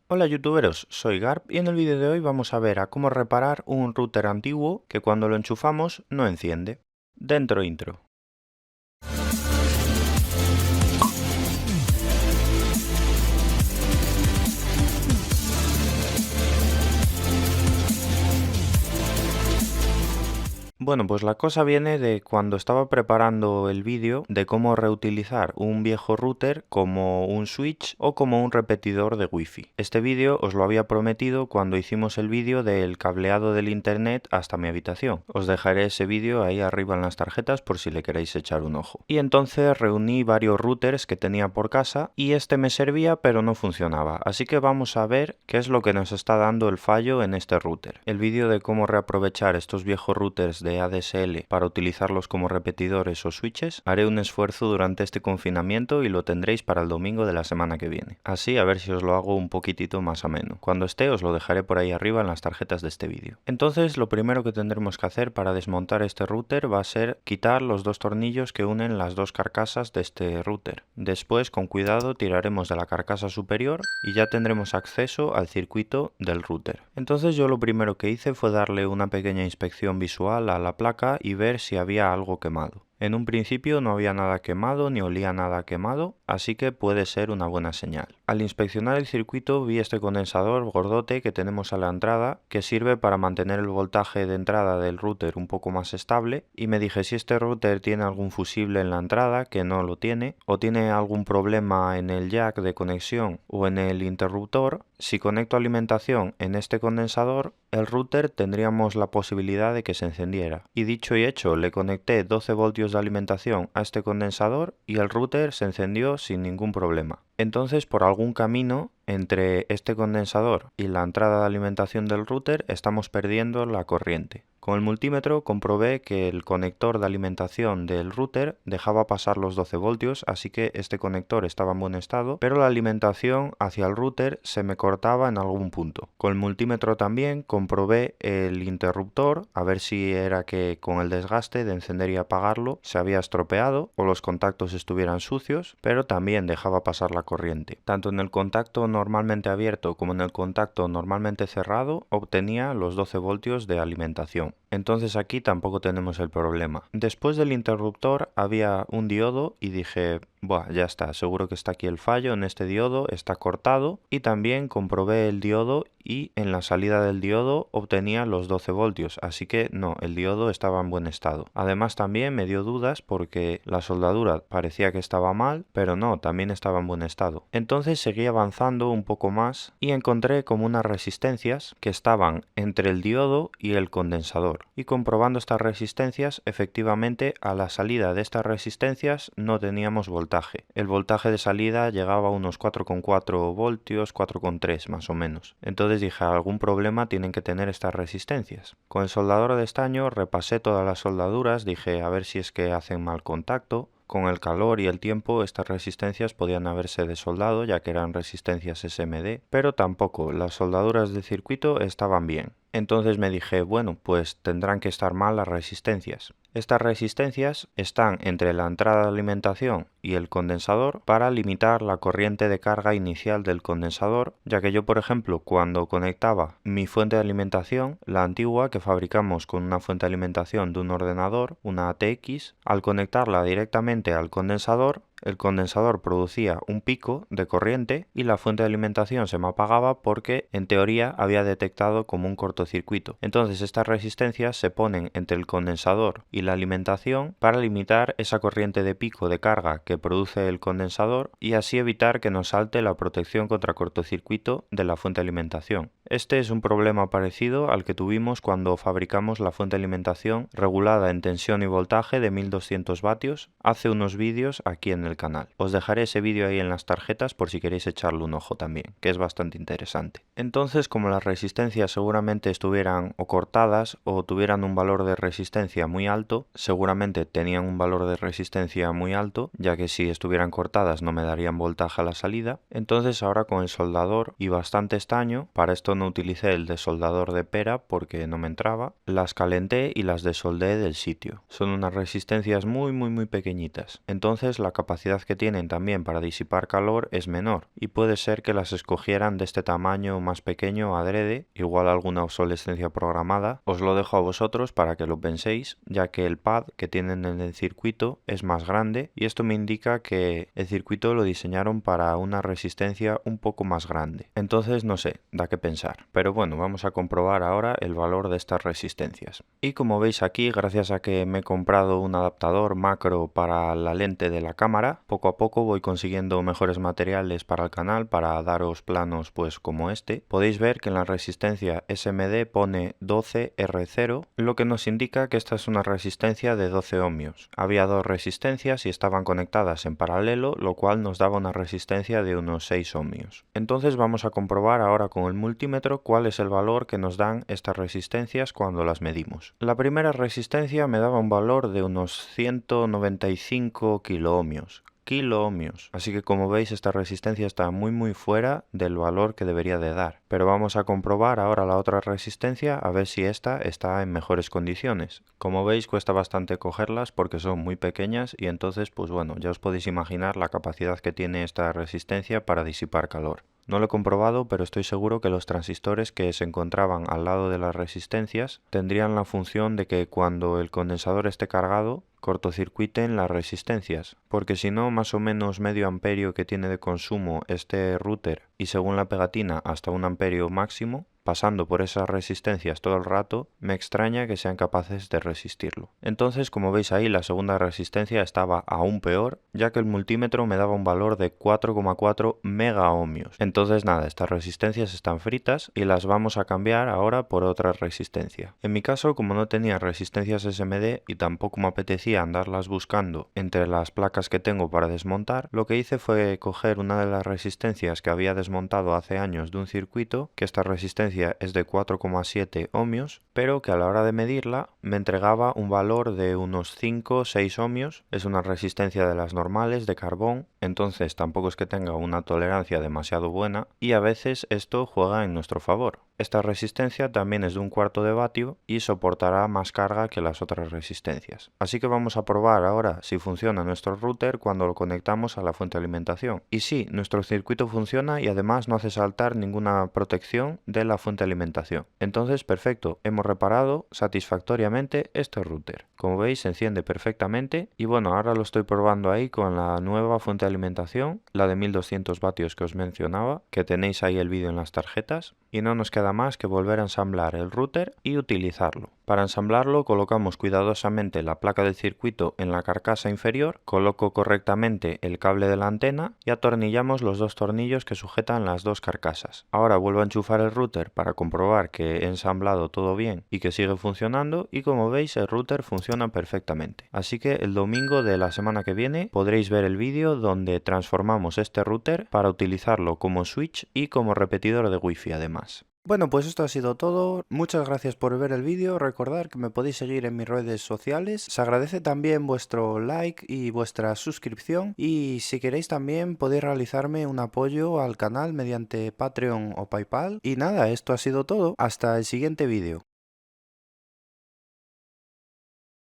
Hola youtuberos, soy Garp y en el vídeo de hoy vamos a ver a cómo reparar un router antiguo que cuando lo enchufamos no enciende. Dentro intro. Bueno, pues la cosa viene de cuando estaba preparando el vídeo de cómo reutilizar un viejo router como un switch o como un repetidor de wifi. Este vídeo os lo había prometido cuando hicimos el vídeo del cableado del internet hasta mi habitación. Os dejaré ese vídeo ahí arriba en las tarjetas por si le queréis echar un ojo. Y entonces reuní varios routers que tenía por casa y este me servía pero no funcionaba. Así que vamos a ver qué es lo que nos está dando el fallo en este router. El vídeo de cómo reaprovechar estos viejos routers de ADSL para utilizarlos como repetidores o switches, haré un esfuerzo durante este confinamiento y lo tendréis para el domingo de la semana que viene. Así a ver si os lo hago un poquitito más ameno. Cuando esté os lo dejaré por ahí arriba en las tarjetas de este vídeo. Entonces lo primero que tendremos que hacer para desmontar este router va a ser quitar los dos tornillos que unen las dos carcasas de este router. Después con cuidado tiraremos de la carcasa superior y ya tendremos acceso al circuito del router. Entonces yo lo primero que hice fue darle una pequeña inspección visual a la placa y ver si había algo quemado. En un principio no había nada quemado ni olía nada quemado, así que puede ser una buena señal. Al inspeccionar el circuito vi este condensador gordote que tenemos a la entrada, que sirve para mantener el voltaje de entrada del router un poco más estable, y me dije si este router tiene algún fusible en la entrada, que no lo tiene, o tiene algún problema en el jack de conexión o en el interruptor. Si conecto alimentación en este condensador, el router tendríamos la posibilidad de que se encendiera. Y dicho y hecho, le conecté 12 voltios de alimentación a este condensador y el router se encendió sin ningún problema. Entonces, por algún camino entre este condensador y la entrada de alimentación del router estamos perdiendo la corriente. Con el multímetro comprobé que el conector de alimentación del router dejaba pasar los 12 voltios, así que este conector estaba en buen estado, pero la alimentación hacia el router se me cortaba en algún punto. Con el multímetro también comprobé el interruptor, a ver si era que con el desgaste de encender y apagarlo se había estropeado o los contactos estuvieran sucios, pero también dejaba pasar la corriente. Tanto en el contacto normalmente abierto como en el contacto normalmente cerrado obtenía los 12 voltios de alimentación. Entonces aquí tampoco tenemos el problema. Después del interruptor había un diodo y dije, buah, ya está, seguro que está aquí el fallo en este diodo, está cortado, y también comprobé el diodo y en la salida del diodo obtenía los 12 voltios, así que no, el diodo estaba en buen estado. Además también me dio dudas porque la soldadura parecía que estaba mal, pero no, también estaba en buen estado. Entonces seguí avanzando un poco más y encontré como unas resistencias que estaban entre el diodo y el condensador. Y comprobando estas resistencias, efectivamente a la salida de estas resistencias no teníamos voltaje. El voltaje de salida llegaba a unos 4,4 voltios, 4,3 más o menos. Entonces dije, algún problema tienen que tener estas resistencias. Con el soldador de estaño repasé todas las soldaduras, dije a ver si es que hacen mal contacto. Con el calor y el tiempo estas resistencias podían haberse desoldado ya que eran resistencias SMD, pero tampoco, las soldaduras del circuito estaban bien. Entonces me dije, bueno, pues tendrán que estar mal las resistencias. Estas resistencias están entre la entrada de alimentación y el condensador para limitar la corriente de carga inicial del condensador, ya que yo, por ejemplo, cuando conectaba mi fuente de alimentación, la antigua que fabricamos con una fuente de alimentación de un ordenador, una ATX, al conectarla directamente al condensador, el condensador producía un pico de corriente y la fuente de alimentación se me apagaba porque en teoría había detectado como un cortocircuito. Entonces estas resistencias se ponen entre el condensador y la alimentación para limitar esa corriente de pico de carga que produce el condensador y así evitar que nos salte la protección contra cortocircuito de la fuente de alimentación. Este es un problema parecido al que tuvimos cuando fabricamos la fuente de alimentación regulada en tensión y voltaje de 1200 vatios hace unos vídeos aquí en el canal. Os dejaré ese vídeo ahí en las tarjetas por si queréis echarle un ojo también, que es bastante interesante. Entonces, como las resistencias seguramente estuvieran o cortadas o tuvieran un valor de resistencia muy alto, seguramente tenían un valor de resistencia muy alto, ya que si estuvieran cortadas no me darían voltaje a la salida. Entonces ahora con el soldador y bastante estaño, para esto no utilicé el desoldador de pera porque no me entraba, las calenté y las desoldé del sitio. Son unas resistencias muy pequeñitas, entonces la capacidad que tienen también para disipar calor es menor y puede ser que las escogieran de este tamaño más pequeño adrede, igual alguna obsolescencia programada. Os lo dejo a vosotros para que lo penséis, ya que el pad que tienen en el circuito es más grande y esto me indica que el circuito lo diseñaron para una resistencia un poco más grande. Entonces no sé, da que pensar. Pero bueno, vamos a comprobar ahora el valor de estas resistencias. Y como veis aquí, gracias a que me he comprado un adaptador macro para la lente de la cámara, poco a poco voy consiguiendo mejores materiales para el canal para daros planos pues como este. Podéis ver que en la resistencia SMD pone 12R0, lo que nos indica que esta es una resistencia de 12 ohmios. Había dos resistencias y estaban conectadas en paralelo, lo cual nos daba una resistencia de unos 6 ohmios. Entonces vamos a comprobar ahora con el multímetro cuál es el valor que nos dan estas resistencias cuando las medimos. La primera resistencia me daba un valor de unos 195 kiloohmios. Así que como veis esta resistencia está muy fuera del valor que debería de dar. Pero vamos a comprobar ahora la otra resistencia a ver si esta está en mejores condiciones. Como veis cuesta bastante cogerlas porque son muy pequeñas y entonces pues bueno, ya os podéis imaginar la capacidad que tiene esta resistencia para disipar calor. No lo he comprobado, pero estoy seguro que los transistores que se encontraban al lado de las resistencias tendrían la función de que cuando el condensador esté cargado, cortocircuiten las resistencias, porque si no, más o menos medio amperio que tiene de consumo este router y según la pegatina hasta un amperio máximo, pasando por esas resistencias todo el rato, me extraña que sean capaces de resistirlo. Entonces, como veis ahí, la segunda resistencia estaba aún peor, ya que el multímetro me daba un valor de 4,4 megaohmios. Entonces nada, estas resistencias están fritas y las vamos a cambiar ahora por otra resistencia. En mi caso, como no tenía resistencias SMD y tampoco me apetecía andarlas buscando entre las placas que tengo para desmontar, lo que hice fue coger una de las resistencias que había desmontado hace años de un circuito, que esta resistencia es de 4,7 ohmios, pero que a la hora de medirla me entregaba un valor de unos 5 o 6 ohmios. Es una resistencia de las normales de carbón, entonces tampoco es que tenga una tolerancia demasiado buena y a veces esto juega en nuestro favor. Esta resistencia también es de 1/4 de vatio y soportará más carga que las otras resistencias. Así que vamos a probar ahora si funciona nuestro router cuando lo conectamos a la fuente de alimentación. Y sí, nuestro circuito funciona y además no hace saltar ninguna protección de la fuente de alimentación. Entonces, perfecto, hemos reparado satisfactoriamente este router. Como veis, se enciende perfectamente y bueno, ahora lo estoy probando ahí con la nueva fuente de alimentación, la de 1200 vatios que os mencionaba, que tenéis ahí el vídeo en las tarjetas, y no nos queda más que volver a ensamblar el router y utilizarlo. Para ensamblarlo colocamos cuidadosamente la placa del circuito en la carcasa inferior, coloco correctamente el cable de la antena y atornillamos los dos tornillos que sujetan las dos carcasas. Ahora vuelvo a enchufar el router para comprobar que he ensamblado todo bien y que sigue funcionando y como veis el router funciona perfectamente. Así que el domingo de la semana que viene podréis ver el vídeo donde transformamos este router para utilizarlo como switch y como repetidor de wifi además. Bueno, pues esto ha sido todo. Muchas gracias por ver el vídeo. Recordad que me podéis seguir en mis redes sociales. Se agradece también vuestro like y vuestra suscripción. Y si queréis también podéis realizarme un apoyo al canal mediante Patreon o PayPal. Y nada, esto ha sido todo. Hasta el siguiente vídeo.